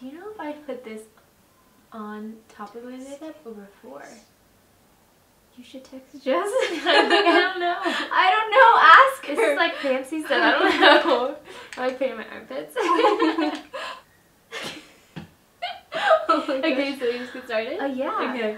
Do you know if I put this on top of my makeup or before? You should text Jess. I don't know. I don't know. Ask her. This is like fancy stuff. I don't know. I like painting my armpits. Okay, so you just get started? Oh, yeah. Okay.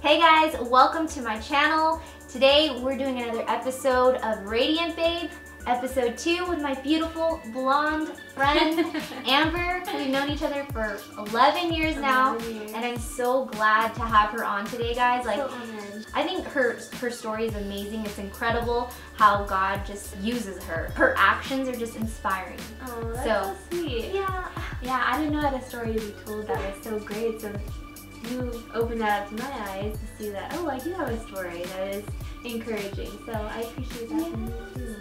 Hey guys, welcome to my channel. Today we're doing another episode of Radiant Babe, episode 2 with my beautiful blonde friend Amber. We've known each other for 11 years now, and I'm so glad to have her on today, guys. Like, so honored. I think her story is amazing. It's incredible how God just uses her. Her actions are just inspiring. Oh, that's so sweet. Yeah. Yeah, I didn't know I had a story to be told that was so great. So you opened that up to my eyes to see that, oh, I do have a story that is encouraging. So I appreciate that from you too.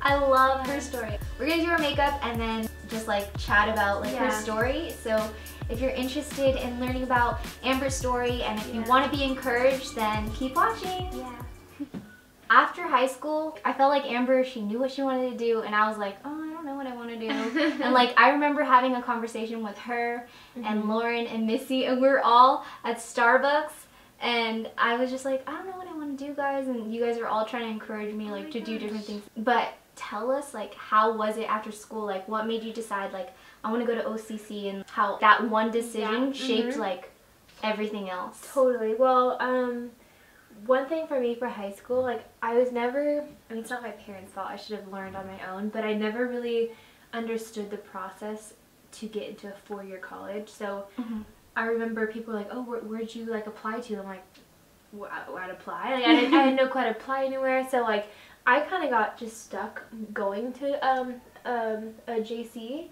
I love her story. We're gonna do her makeup and then just like chat about like her story. So if you're interested in learning about Amber's story and if you want to be encouraged, then keep watching. Yeah. After high school, I felt like Amber, she knew what she wanted to do, and I was like, oh, I don't know what I want to do. And like, I remember having a conversation with her and Lauren and Missy, and we were all at Starbucks, and I was just like, I don't know what I want to do, guys, and you guys are all trying to encourage me like to do different things. But tell us, like, how was it after school? Like, what made you decide, like, I want to go to OCC, and how that one decision shaped like everything else? Totally. Well, one thing for me for high school, like, I was never, I mean, it's not my parents' fault, I should have learned on my own, but I never really understood the process to get into a four-year college. So I remember people were like, oh, where'd you like apply to? I'm like, where'd apply? Like, I didn't know quite apply anywhere. So like, I kind of got just stuck going to a JC,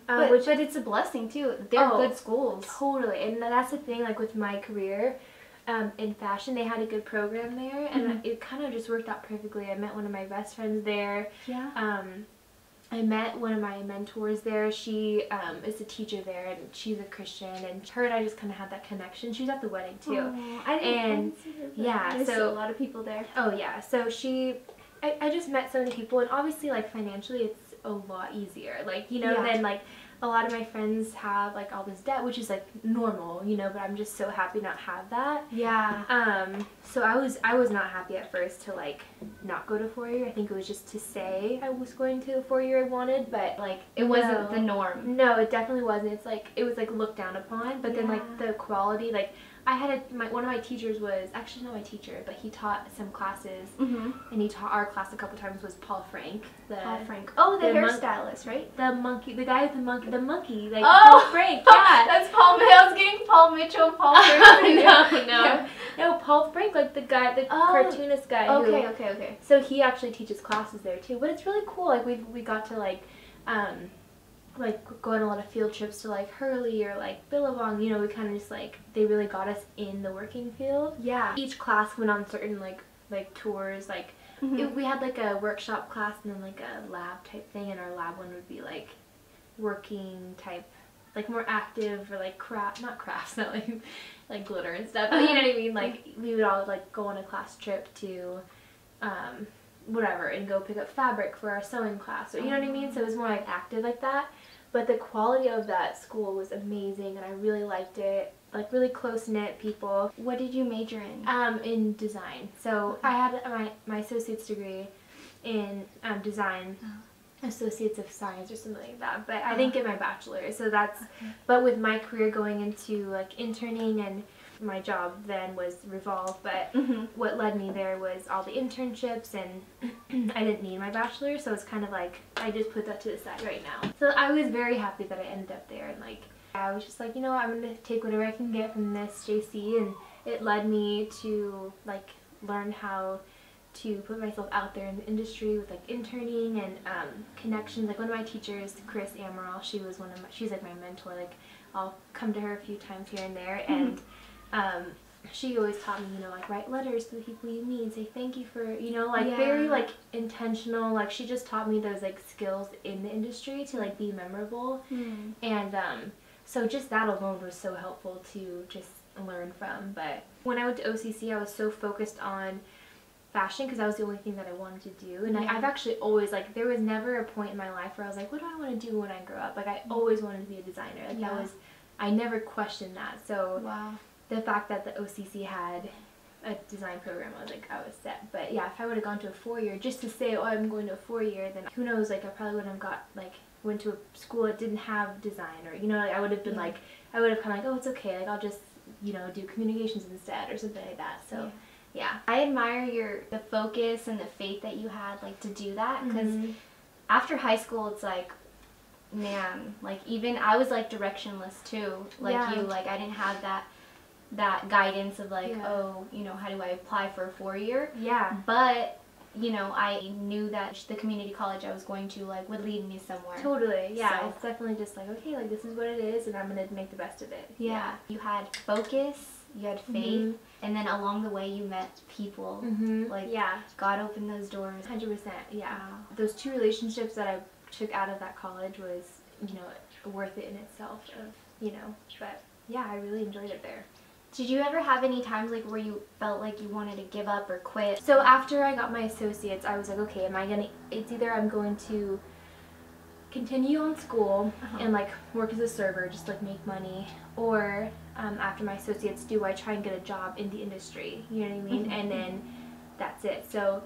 but it's a blessing too. They're good schools. Totally, and that's the thing. Like with my career, in fashion, they had a good program there, and it kind of just worked out perfectly. I met one of my best friends there. Yeah. I met one of my mentors there. She is a teacher there, and she's a Christian, and her and I just kind of had that connection. She was at the wedding too. Oh, I didn't see her, yeah, so a lot of people there. Oh yeah, so I just met so many people, and obviously like financially it's a lot easier, like, you know, than like a lot of my friends have like all this debt, which is like normal, you know, but I'm just so happy not have that. Yeah. So I was not happy at first to like not go to 4-year. I think it was just to say I was going to the 4-year I wanted, but like it wasn't the norm. No, it definitely wasn't. It's like it was like looked down upon, but then like the quality, like I had one of my teachers was actually not my teacher, but he taught some classes, and he taught our class a couple times. Was Paul Frank, Oh, the hairstylist, right? The monkey, the guy with the monkey, like Paul Frank. Yeah, that's Paul. I was getting Paul Mitchell, Paul Frank. No, Paul Frank, like the guy, the cartoonist guy. Okay. So he actually teaches classes there too, but it's really cool. Like we got to like go on a lot of field trips to like Hurley or like Billabong, you know, we kind of just like, they really got us in the working field. Yeah. Each class went on certain like tours, like we had like a workshop class and then like a lab type thing, and our lab one would be like working type, like more active, or like not crafts, not like glitter and stuff, but you know what I mean, like we would all like go on a class trip to whatever and go pick up fabric for our sewing class, or you know what I mean, so it was more like active like that. But the quality of that school was amazing, and I really liked it. Like really close-knit people. What did you major in? In design. So I had my associate's degree in design, associates of science or something like that. But I didn't get my bachelor's, so that's. But with my career going into like interning, and my job then was Revolve, but what led me there was all the internships, and I didn't need my bachelor's, so it's kind of like I just put that to the side right now. So I was very happy that I ended up there, and like I was just like, you know, I'm gonna take whatever I can get from this JC, and it led me to like learn how to put myself out there in the industry with like interning and connections. Like one of my teachers, Chris Amaral, she's like my mentor. Like I'll come to her a few times here and there, and she always taught me, you know, like write letters to the people you meet and say thank you for, you know, like very like intentional. Like she just taught me those like skills in the industry to like be memorable, and so just that alone was so helpful to just learn from. But when I went to OCC, I was so focused on fashion because that was the only thing that I wanted to do. And Yeah. I've actually always, like, there was never a point in my life where I was like, what do I want to do when I grow up? Like, I always wanted to be a designer. Like, Yeah. that was, I never questioned that. So Wow. the fact that the OCC had a design program, I was like, I was set. But yeah, if I would have gone to a 4-year just to say, oh, I'm going to a 4-year, then who knows, like, I probably wouldn't have got, like, went to a school that didn't have design, or, you know, like, I would have been like, I would have kind of like, oh, it's okay, like, I'll just, you know, do communications instead or something like that. So yeah, I admire the focus and the faith that you had, like, to do that, because after high school, it's like, man, like, even I was, like, directionless too, like you, like, I didn't have that guidance of, like, oh, you know, how do I apply for a 4-year? Yeah. But, you know, I knew that the community college I was going to, like, would lead me somewhere. Totally, yeah. So, it's definitely just like, okay, like, this is what it is, and I'm gonna make the best of it. Yeah. You had focus, you had faith, and then along the way you met people. Like, God opened those doors. 100%, yeah. Wow. Those 2 relationships that I took out of that college was, you know, worth it in itself, of, you know, but yeah, I really enjoyed it there. Did you ever have any times, like, where you felt like you wanted to give up or quit? So after I got my associates, I was like, okay, it's either I'm going to continue on school and, like, work as a server, just, like, make money, or after my associates, do I try and get a job in the industry, you know what I mean? And then that's it. So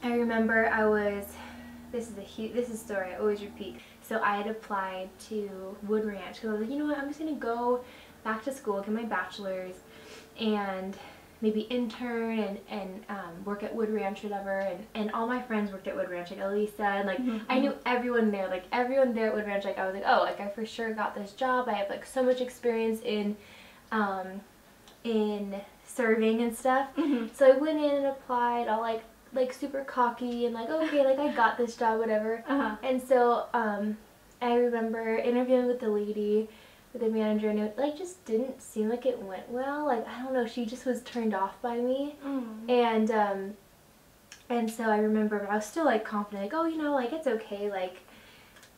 I remember this is a story I always repeat. So I had applied to Wood Ranch because I was like, you know what, I'm just gonna go back to school, get my bachelor's, and maybe intern and work at Wood Ranch or whatever, and all my friends worked at Wood Ranch, like Elisa, and like I knew everyone there, like everyone there at Wood Ranch, like I was like, oh, like I for sure got this job, I have like so much experience in serving and stuff. So I went in and applied, all like super cocky and like, okay, like I got this job, whatever. And so I remember interviewing with the lady, with the manager, and it like just didn't seem like it went well. Like, I don't know, she just was turned off by me. And so I remember I was still like confident, like, oh, you know, like it's okay, like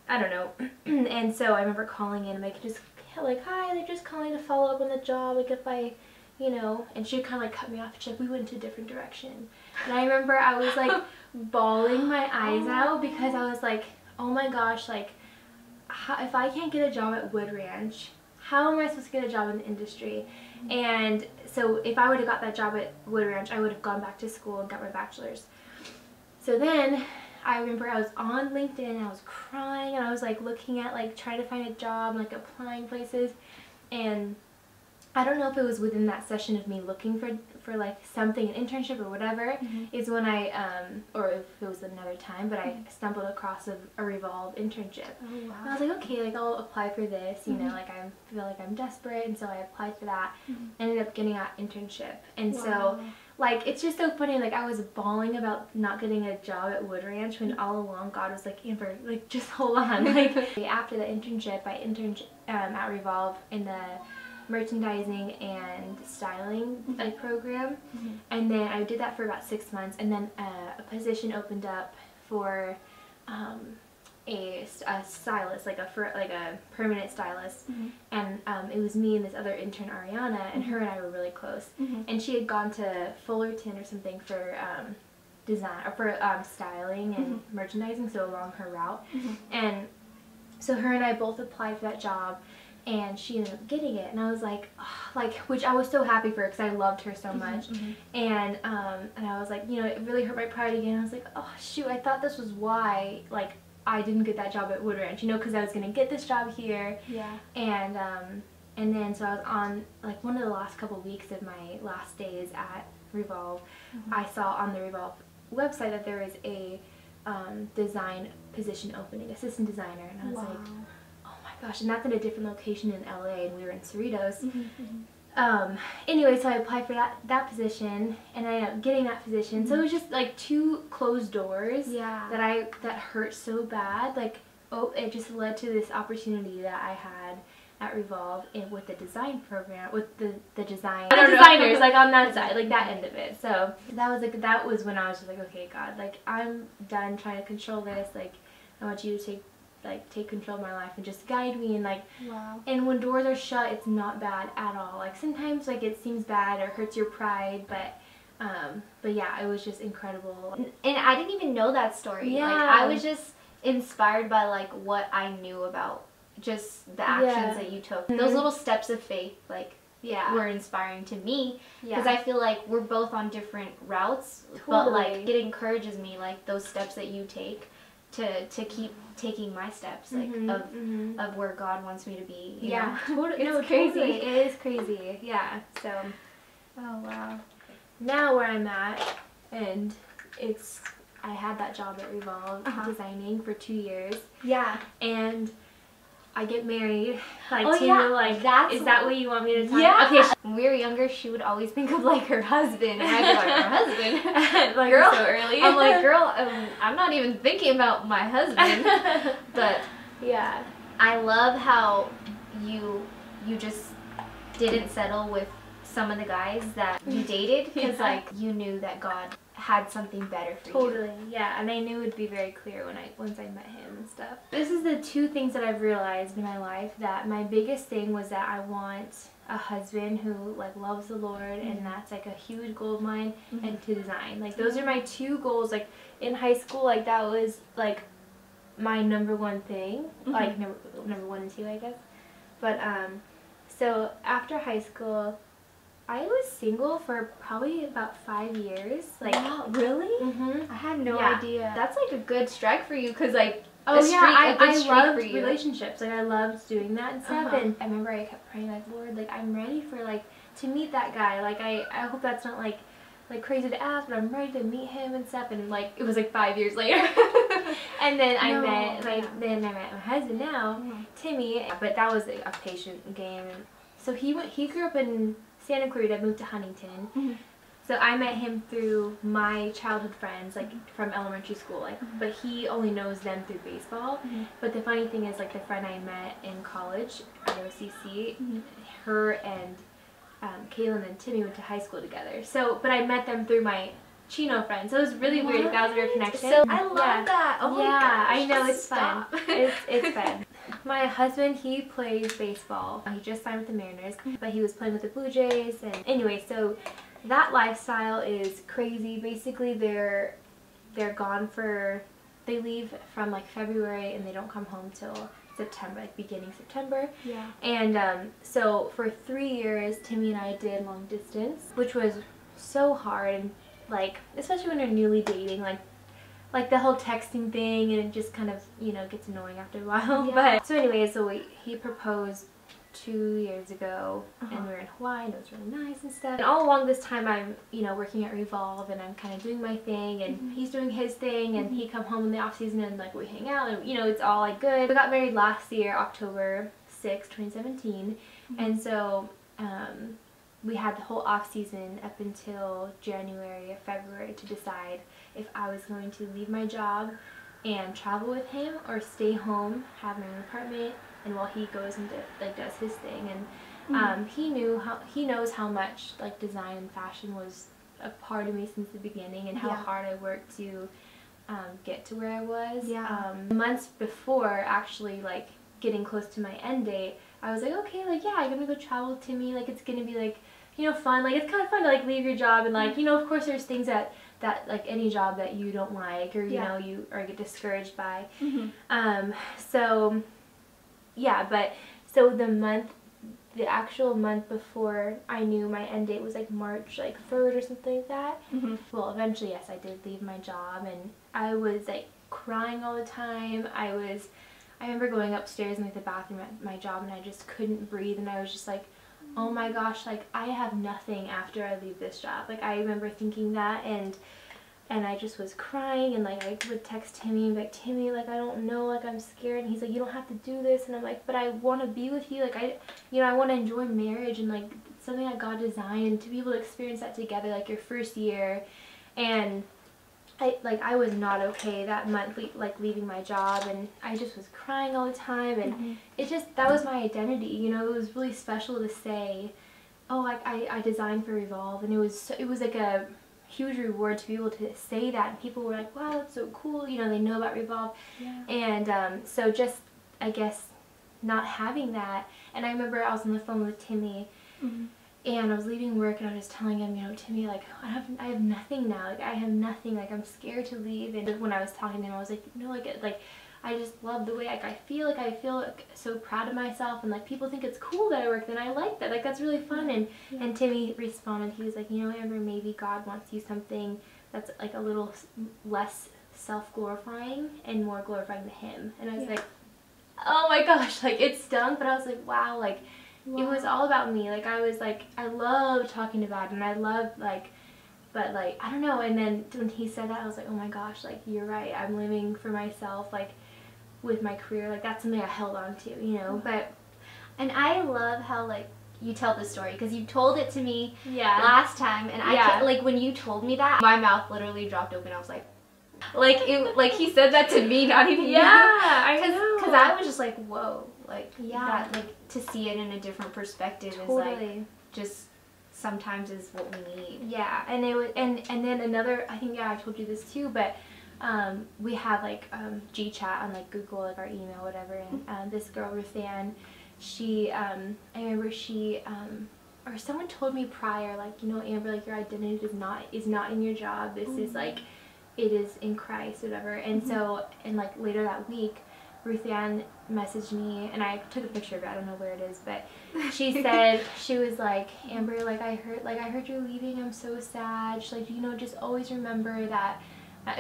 I don't know. And so I remember calling in and like just like, hi, they're just calling to follow up on the job, like if I, you know, and she kind of like cut me off. She's like, we went to a different direction. And I remember I was like bawling my eyes out because I was like, oh my gosh, like if I can't get a job at Wood Ranch, how am I supposed to get a job in the industry? And so if I would have got that job at Wood Ranch, I would have gone back to school and got my bachelor's. So then I remember I was on LinkedIn and I was crying and I was like looking at like trying to find a job, like applying places, and I don't know if it was within that session of me looking for like something, an internship or whatever, is when I, or if it was another time, but I stumbled across a Revolve internship. Oh, wow. And I was like, okay, like I'll apply for this, you know, like I feel like I'm desperate, and so I applied for that, ended up getting that internship. And so, like, it's just so funny, like I was bawling about not getting a job at Wood Ranch when all along God was like, Amber, like just hold on. Like after the internship, I interned at Revolve in the merchandising and styling like program, and then I did that for about 6 months, and then a position opened up for a stylist, like a permanent stylist, and it was me and this other intern, Ariana, and her and I were really close, and she had gone to Fullerton or something for design or for styling and merchandising, so along her route, and so her and I both applied for that job. And she ended up getting it, and I was like, oh, which I was so happy for her because I loved her so much, and I was like, you know, it really hurt my pride again. I was like, oh shoot, I thought this was why like I didn't get that job at Wood Ranch, you know, because I was gonna get this job here, and then so I was on like one of the last couple weeks of my last days at Revolve, I saw on the Revolve website that there was a design position opening, assistant designer, and I was like, gosh, and that's in a different location in LA, and we were in Cerritos. Anyway, so I applied for that position, and I ended up getting that position. So it was just like 2 closed doors that hurt so bad. Like, oh, it just led to this opportunity that I had at Revolve with the design program, with the designers, like on that side, like that end of it. So that was when I was just like, okay, God, like I'm done trying to control this. Like, I want you to take control of my life and just guide me, and like and when doors are shut, it's not bad at all. Like sometimes like it seems bad or hurts your pride, but But yeah, it was just incredible. And I didn't even know that story. Yeah. Like, I was just inspired by like what I knew about just the actions that you took. Those little steps of faith, like, were inspiring to me, because I feel like we're both on different routes, but like it encourages me, like those steps that you take to keep taking my steps, like of where God wants me to be. You know? Totally. It's crazy. Totally. It is crazy. Yeah. So, oh wow. Now where I'm at, and I had that job at Revolve designing for 2 years. Yeah. And I get married. Like, that's is that what you want me to talk about? Okay. When we were younger, she would always think of like her husband, and I'd be like, her husband? Like, girl, so early. I'm like, girl, I'm not even thinking about my husband. But yeah, I love how you just didn't settle with some of the guys that you dated, because like you knew that God had something better for you. Totally, yeah, and I knew it would be very clear once I met him and stuff. This is the 2 things that I've realized in my life, that my biggest thing was that I want a husband who like loves the Lord, and that's like a huge goal of mine, and to design. Like, those are my 2 goals. Like, in high school, like that was like my number 1 thing, like number 1 and 2, I guess. But so after high school, I was single for probably about 5 years. Like, wow, really? I had no idea. That's like a good strike for you, because like I loved relationships. Like, I loved doing that and stuff. And I remember I kept praying, like, Lord, like, I'm ready for like to meet that guy. Like, I hope that's not like crazy to ask, but I'm ready to meet him and stuff. And like, it was like 5 years later. And then I met my husband now, Timmy. But that was a patient game. And so he grew up in Santa Clarita, moved to Huntington. So I met him through my childhood friends, like from elementary school, like, but he only knows them through baseball. But the funny thing is, like, the friend I met in college at OCC, her and Kaylin and Timmy went to high school together. So, but I met them through my Chino friends. So it was really weird. That was a weird connection. So I love that. Oh my gosh. I know, it's fun. It's fun. My husband, he plays baseball. He just signed with the Mariners, but he was playing with the Blue Jays. And anyway, so that lifestyle is crazy. Basically, they're gone they leave from like February, and they don't come home till September, like beginning September. Yeah. And so for 3 years, Timmy and I did long distance, which was so hard, and like, especially when you're newly dating, like the whole texting thing, and it just kind of, you know, gets annoying after a while. But so anyway, so he proposed 2 years ago, and we were in Hawaii, and it was really nice and stuff. And all along this time, I'm, you know, working at Revolve, and I'm kind of doing my thing, and he's doing his thing, and he come home in the off season, and like we hang out, and you know, it's all like good. We got married last year, October 6th, 2017, and so we had the whole off season up until January or February to decide if I was going to leave my job and travel with him, or stay home, have my own apartment, and while he goes and does his thing. And he knows how much like design and fashion was a part of me since the beginning, and how hard I worked to get to where I was. Months before actually like getting close to my end date, I was like, okay, like, yeah, I'm gonna go travel with Timmy, like, it's gonna be like, you know, fun. Like, it's kind of fun to like leave your job, and like, you know, of course there's things that like any job that you don't like, or you know, you or get discouraged by. So yeah, but so the actual month before I knew my end date was like March like 3rd or something like that. Well, eventually, yes, I did leave my job, and I was like crying all the time. I remember going upstairs in like the bathroom at my job, and I just couldn't breathe, and I was just like, oh my gosh, like, I have nothing after I leave this job. Like, I remember thinking that, and I just was crying, and like I would text Timmy and be like, Timmy, like, I don't know, like, I'm scared. And he's like, you don't have to do this. And I'm like, but I want to be with you, like, I want to enjoy marriage, and like something that God designed, and to be able to experience that together, like your first year. And I was not okay that month, like leaving my job, and I just was crying all the time, and that was my identity, you know. It was really special to say, oh, like, I designed for Revolve, and it was like a huge reward to be able to say that, and people were like, wow, that's so cool, you know, they know about Revolve. And so just, I guess, not having that. And I remember I was on the phone with Timmy, And I was leaving work and I was just telling him, you know, Timmy, like, I have nothing now. Like, I have nothing. Like, I'm scared to leave. And when I was talking to him, I was like, you know, like I just love the way, like, I feel like so proud of myself. And, like, people think it's cool that I work. And I like that. Like, that's really fun. And Timmy responded. He was like, you know, Amber, maybe God wants you something that's, like, a little less self-glorifying and more glorifying to him. And I was like, oh my gosh, like, it stung. But I was like, wow, like, it was all about me. Like, I was like, I love talking about it, and I love, like, but, like, I don't know. And then when he said that, I was like, oh my gosh, like, you're right. I'm living for myself, like, with my career. Like, that's something I held on to, you know. But, and I love how, like, you tell the story, because you told it to me yeah, last time, and I can't, like, when you told me that, my mouth literally dropped open. I was like he said that to me, not even you. I know. Because I was just like, whoa, like, that, like, to see it in a different perspective is, like, just sometimes is what we need. Yeah, and it was, and then another, I think, yeah, I told you this too, but we have, like, G-Chat on, like, Google, like, our email, whatever, and this girl, Ruthann, she, I remember she, or someone told me prior, like, you know, Amber, like, your identity is not in your job. This is, like, it is in Christ, whatever. And so, and, like, later that week, Ruthann messaged me, and I took a picture of it. I don't know where it is, but she said, she was like, Amber, like, I heard you're leaving. I'm so sad. She's like, you know, just always remember that.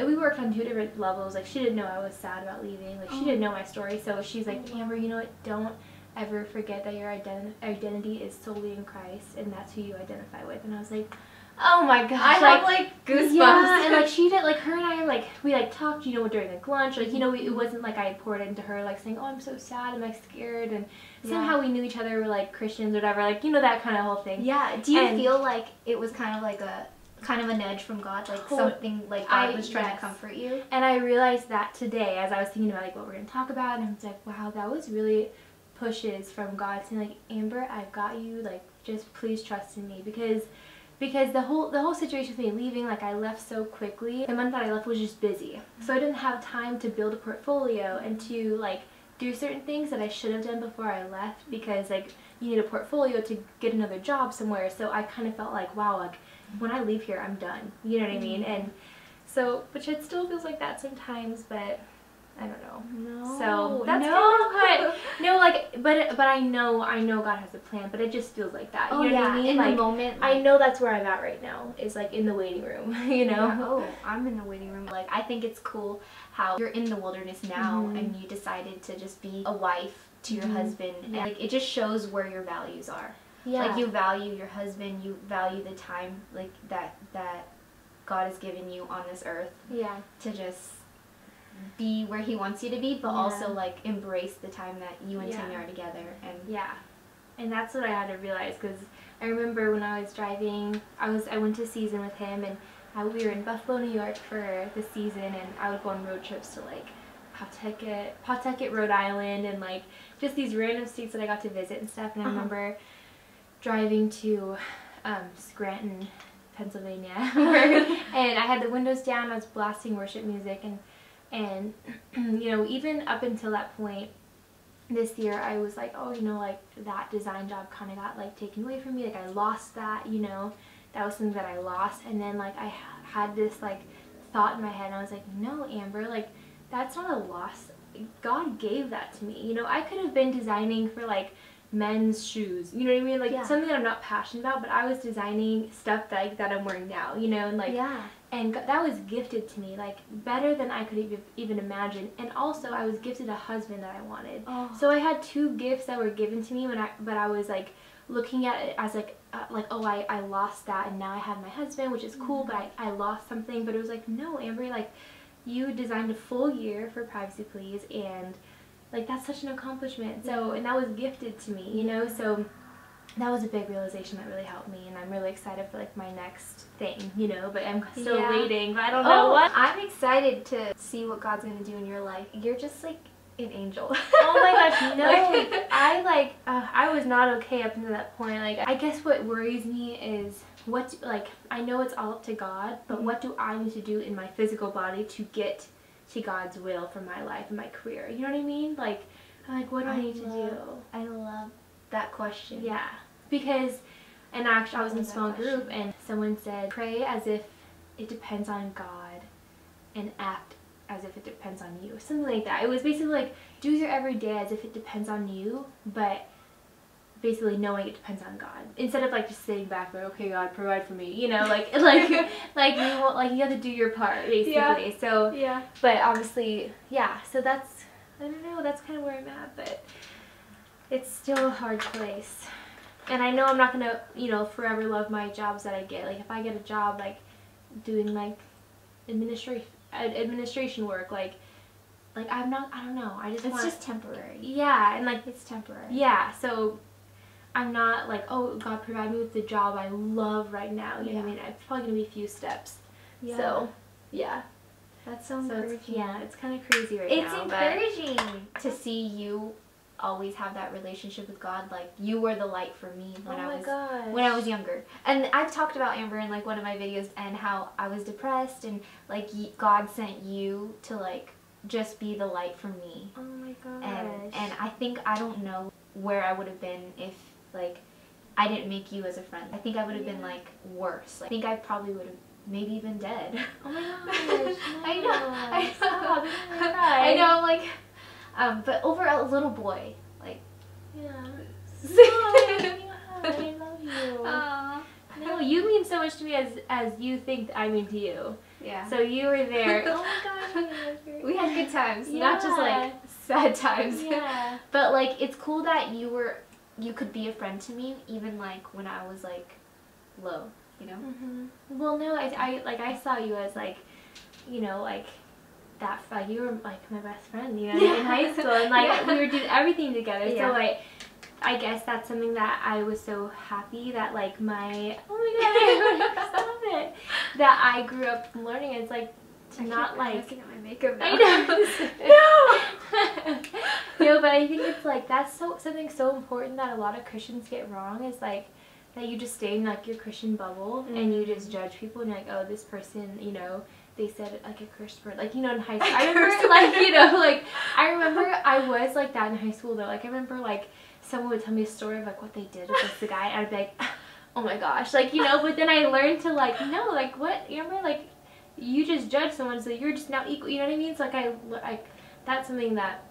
We worked on 2 different levels. Like, she didn't know I was sad about leaving. Like, she didn't know my story. So she's like, Amber, you know what? Don't ever forget that your identity is solely in Christ, and that's who you identify with. And I was like, oh my gosh, I have, like, goosebumps. Yeah, and, like, she did, like, her and I, like, we, like, talked, you know, during, like, lunch, like, you know, it wasn't like I poured into her, like, saying, oh, I'm so sad, I'm, like, scared, and somehow we knew each other, were, like, Christians or whatever, like, you know, that kind of whole thing. Yeah, do you feel like it was kind of like a nudge from God, like something, like, God was trying to comfort you? And I realized that today, as I was thinking about, like, what we're going to talk about, and I was like, wow, that was really pushes from God saying, like, Amber, I've got you, like, just please trust in me, because the whole situation with me leaving, like, I left so quickly. The month that I left was just busy, so I didn't have time to build a portfolio and to, like, do certain things that I should have done before I left, because, like, you need a portfolio to get another job somewhere. So I kind of felt like, wow, like, when I leave here, I'm done, you know what I mean? And so, which it still feels like that sometimes, but I don't know. No. So that's kind of what, no, like, but I know God has a plan, but it just feels like that. You know what I mean? In like, the moment. I know that's where I'm at right now, is, like, in the waiting room, you know? Yeah. Oh, I'm in the waiting room. Like, I think it's cool how you're in the wilderness now, and you decided to just be a wife to your husband, and, like, it just shows where your values are. Yeah. Like, you value your husband, you value the time, like, that God has given you on this earth. Yeah. To just be where he wants you to be, but also, like, embrace the time that you and Timmy are together. And and that's what I had to realize, because I remember when I was driving, I went to season with him, and we were in Buffalo, New York for the season, and I would go on road trips to, like, Pawtucket, Rhode Island, and, like, just these random states that I got to visit and stuff. And I remember driving to Scranton, Pennsylvania, and I had the windows down, I was blasting worship music, and you know, even up until that point this year, I was like, oh, you know, like, that design job kind of got, like, taken away from me, like, I lost that, you know, that was something that I lost. And then, like, I had this, like, thought in my head, and I was like, no, Amber, like, that's not a loss. God gave that to me, you know. I could have been designing for, like, men's shoes, you know what I mean, like, something that I'm not passionate about, but I was designing stuff that I'm wearing now, you know, and, like, and that was gifted to me, like, better than I could even imagine. And also, I was gifted a husband that I wanted. So I had 2 gifts that were given to me but I was, like, looking at it as, like, oh, I lost that, and now I have my husband, which is cool, but I lost something. But it was like, no, Amber, like, you designed a full year for Privacy Please, and, like, that's such an accomplishment. So, and that was gifted to me, you know. So that was a big realization that really helped me, and I'm really excited for, like, my next thing, you know, but I'm still waiting, but I don't know what. I'm excited to see what God's going to do in your life. You're just, like, an angel. Oh my gosh, no. I was not okay up until that point. Like, I guess what worries me is I know it's all up to God, but what do I need to do in my physical body to get to God's will for my life and my career? You know what I mean? Like, I'm like, what do I need to do? I love that question. Yeah, because And actually, I was in a small group, and someone said, pray as if it depends on God, and act as if it depends on you. Something like that. It was basically like, do your everyday as if it depends on you, but basically knowing it depends on God. Instead of like just sitting back, like, okay, God, provide for me, you know, like you have to do your part, basically. Yeah. So, yeah. But obviously, yeah, so that's, I don't know, that's kind of where I'm at, but it's still a hard place. And I know I'm not going to, you know, forever love my jobs that I get. Like, if I get a job, like, doing, like, administration work, like I'm not, I don't know, I just It's just temporary. Yeah, and, like, it's temporary. Yeah, so I'm not like, oh, God, provide me with the job I love right now. You know what I mean? It's probably going to be a few steps. Yeah. So, yeah. That's so encouraging. It's kind of crazy right now. It's encouraging to see you always have that relationship with God. Like, you were the light for me when I was younger. And I've talked about Amber in like one of my videos and how I was depressed and like God sent you to like just be the light for me. Oh my gosh. And I think, I don't know where I would have been if like I didn't make you as a friend. I think I would have been like worse. Like, I think I probably would have maybe been dead. Oh my gosh. I know. Stop. I know. I'm like, but over a little boy, like. Yeah. I love you. Aww. No, you mean so much to me as you think I mean to you. Yeah. So you were there. Oh my gosh. We had good times, not just like sad times. Yeah. But like, it's cool that you could be a friend to me even like when I was like low, you know? Mm-hmm. Well, no, I saw you as like, you know, like that, like you were like my best friend, you know, in high school, and like we were doing everything together. So like, I guess that's something that I was so happy that like my, oh my god, stop it, that I grew up learning. It's like to not like looking at my makeup now. I know. No, but I think it's like that's something so important that a lot of Christians get wrong, is like that you just stay in like your Christian bubble and you just judge people and you're like, oh, this person, you know, they said like a curse word, like, you know, in high school. I remember like, you know, like I remember I was like that in high school though. Like I remember like someone would tell me a story of like what they did with the guy, and I'd be like, oh my gosh, like, you know. But then I learned to like, no, like what, you remember, like you just judge someone, so you're just now equal, you know what I mean? So like that's something that,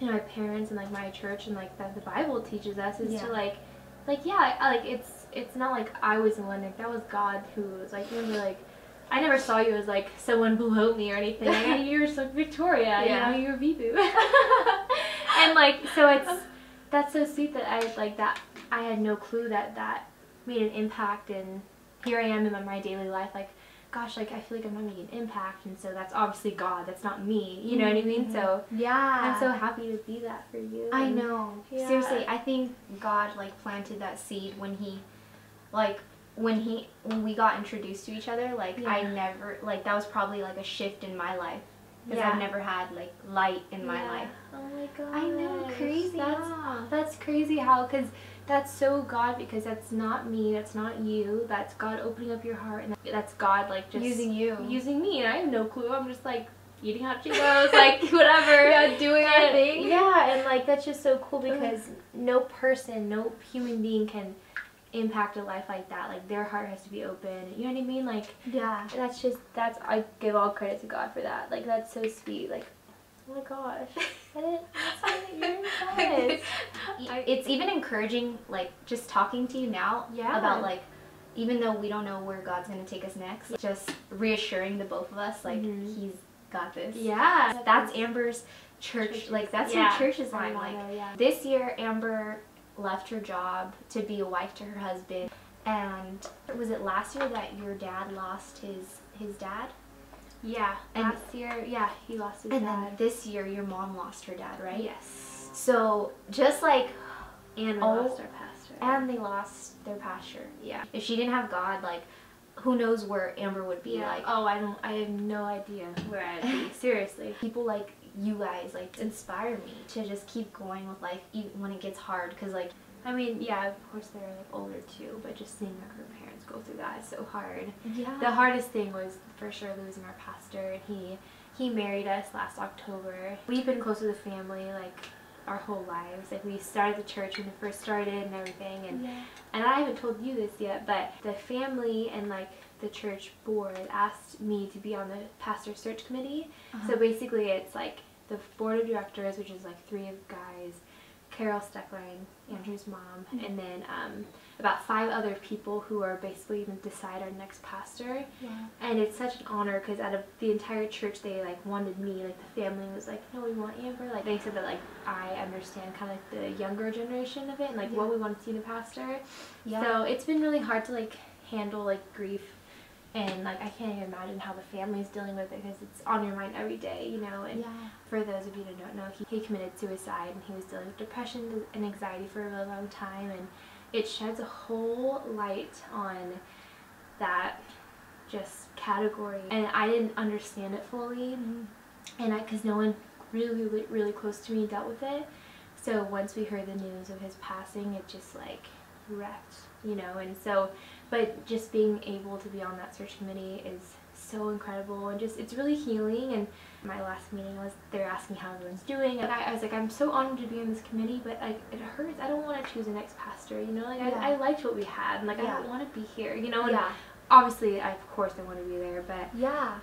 you know, my parents and like my church and like that the Bible teaches us is to like it's not like I was the one, like that was God who was like, you remember, like I never saw you as like someone below me or anything. Like, you were just like Victoria, you know, you were Vivu. And like, so that's so sweet that I had no clue that made an impact, and here I am in my daily life, like, gosh, like I feel like I'm not making an impact, and so that's obviously God, that's not me, you know what I mean? So yeah, I'm so happy to be that for you. I know. Yeah. Seriously, I think God like planted that seed when we got introduced to each other. Like I never, like that was probably like a shift in my life, because I've never had like light in my life. Oh my god. I know, crazy. That's crazy how, because that's so God, because that's not me, that's not you, that's God opening up your heart, and that's God like just using me, and I have no clue. I'm just like eating hot Cheetos, like whatever, doing our thing. Yeah, and like that's just so cool, because no person, no human being can impact a life like that. Like their heart has to be open, you know what I mean? Like I give all credit to God for that. Like that's so sweet. Like, oh my gosh, it's even encouraging, like just talking to you now about like, even though we don't know where God's gonna take us next, just reassuring the both of us, like He's got this. Yeah, that's Amber's church. Like that's her church's line. Like this year, Amber left her job to be a wife to her husband. And was it last year that your dad lost his dad? Yeah, and last year, he lost his dad. And then this year, your mom lost her dad, right? Yes. So just like, and we lost our pastor. And they lost their pastor. Yeah. If she didn't have God, like, who knows where Amber would be? Like, oh, I have no idea where I'd be. Seriously. People like you guys like inspire me to just keep going with life even when it gets hard, because like, I mean, yeah, of course they're like older too, but just seeing our parents go through that is so hard. Yeah. The hardest thing was for sure losing our pastor. He married us last October. We've been close to the family like our whole lives. Like we started the church when we first started and everything, and I haven't told you this yet, but the family and like the church board asked me to be on the pastor search committee. So basically it's like the board of directors, which is like 3 guys, Carol Steckline, Andrew's mom, and then about 5 other people who are basically going to decide our next pastor. And it's such an honor because out of the entire church, they like wanted me. Like the family was like, no, we want Amber. Like they said that like I understand kind of like the younger generation of it and like what we want to see in a pastor. So it's been really hard to like handle like grief. And like I can't even imagine how the family's dealing with it because it's on your mind every day, you know. And for those of you that don't know, he committed suicide and he was dealing with depression and anxiety for a really long time, and it sheds a whole light on that just category. And I didn't understand it fully, and because no one really close to me dealt with it. So once we heard the news of his passing, it just like wrecked, you know. And so, but just being able to be on that search committee is so incredible, and just it's really healing. And my last meeting was they were asking how everyone's doing, and I was like, I'm so honored to be on this committee, but like it hurts. I don't want to choose the next pastor, you know. Like I liked what we had, and like I don't want to be here, you know. And obviously, of course I want to be there, but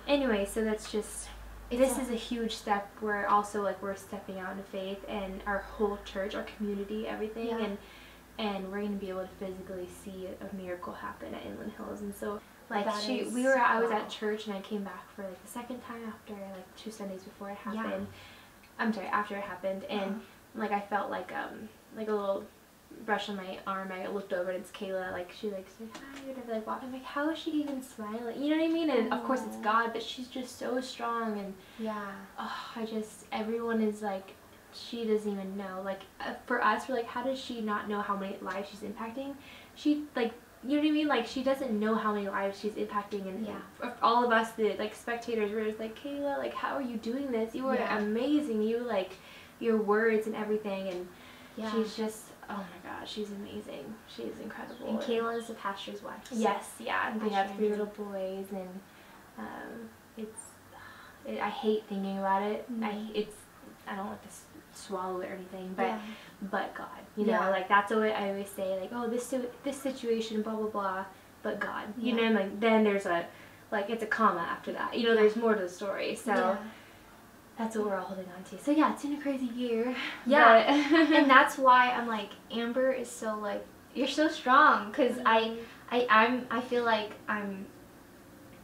anyway, so that's just. This is a huge step where also like we're stepping out into faith, and our whole church, our community, everything, and we're going to be able to physically see a miracle happen at Inland Hills. And so like I was at church, and I came back for like the second time after like 2 Sundays before it happened. I'm sorry, after it happened, and like I felt like a little brush on my arm. I looked over and it's Kayla. Like she like said hi, and like walking. I'm like, how is she even smiling? You know what I mean? And of course it's God, but she's just so strong. And everyone is like, she doesn't even know. Like for us, we're like, how does she not know how many lives she's impacting? She like, you know what I mean? Like she doesn't know how many lives she's impacting, and for all of us, the like spectators, were just like, Kayla, like how are you doing this? You were amazing. You like your words and everything, and she's just, oh my gosh, she's amazing. She's incredible. And Kayla is the pastor's wife. So yes, and they have 3 little boys, and I hate thinking about it. I don't like to swallow it or anything, but God, you know, like that's what I always say, like, oh, this situation, blah blah blah, but God, you know, and like then there's a, like it's a comma after that, you know, there's more to the story, so that's what we're all holding on to. So yeah, it's been a crazy year. And that's why I'm like, Amber is so like, you're so strong, because I feel like I'm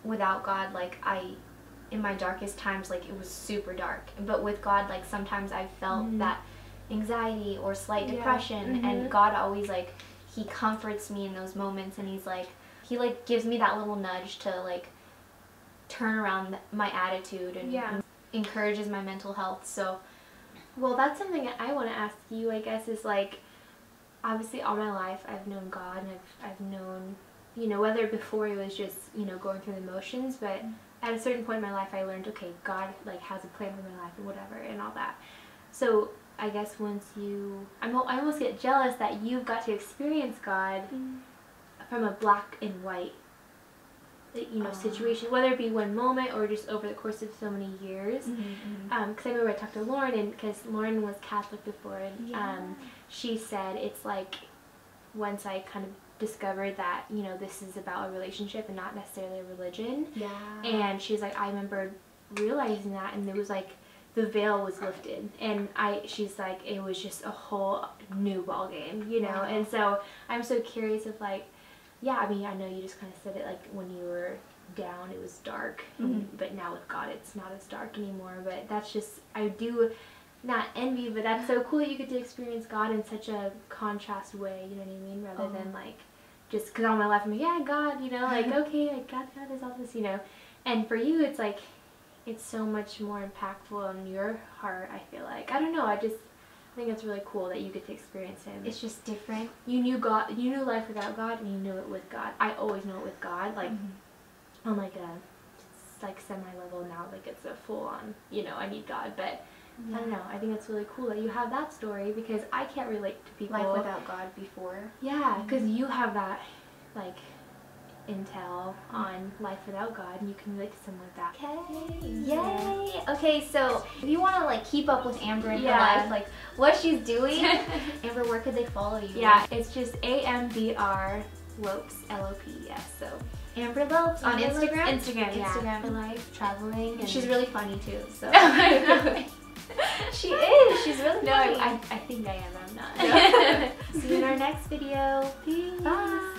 without God, like in my darkest times, like it was super dark, but with God, like sometimes I felt that anxiety or slight depression, and God always like, he comforts me in those moments, and he like gives me that little nudge to like turn around my attitude, and encourages my mental health. So well, that's something that I want to ask you, I guess, is like, obviously all my life I've known God, and I've known, you know, whether before it was just, you know, going through the motions, but at a certain point in my life I learned, okay, God like has a plan for my life and whatever and all that. So I guess once I almost get jealous that you've got to experience God from a black and white, you know, situation, whether it be one moment or just over the course of so many years. Because I remember I talked to Lauren, and because Lauren was Catholic before, and she said it's like, once I kind of discovered that, you know, this is about a relationship and not necessarily a religion. And she's like, I remember realizing that, and it was like the veil was lifted, and she's like, it was just a whole new ball game, you know. And so I'm so curious of like, I mean, I know you just kind of said it, like when you were down it was dark, but now with God it's not as dark anymore. But that's just, I do not envy, but that's so cool that you get to experience God in such a contrast way, you know what I mean, rather than like, just because all my life I'm like, God, you know, like, okay, like God is all this, you know. And for you it's like, it's so much more impactful on your heart, I feel like. I don't know, I think it's really cool that you get to experience Him. It's just different. You knew God, you knew life without God, and you knew it with God. I always know it with God, like on like a like semi-level now, like it's a full-on, you know, I need God, but I don't know, I think it's really cool that you have that story, because I can't relate to people. Life without God before. Yeah, because you have that, like, intel on life without God, and you can relate to someone like that. Okay. Yay! Okay, so if you want to like keep up with Amber in her life, like what she's doing, Amber, where could they follow you? Yeah, it's just Amber Lopes, Lopes. So Amber Lopes on Instagram. Instagram. Yeah. For life, traveling, and She's really funny too. So she is. She's really funny. I think I am. I'm not. See you in our next video. Peace. Bye.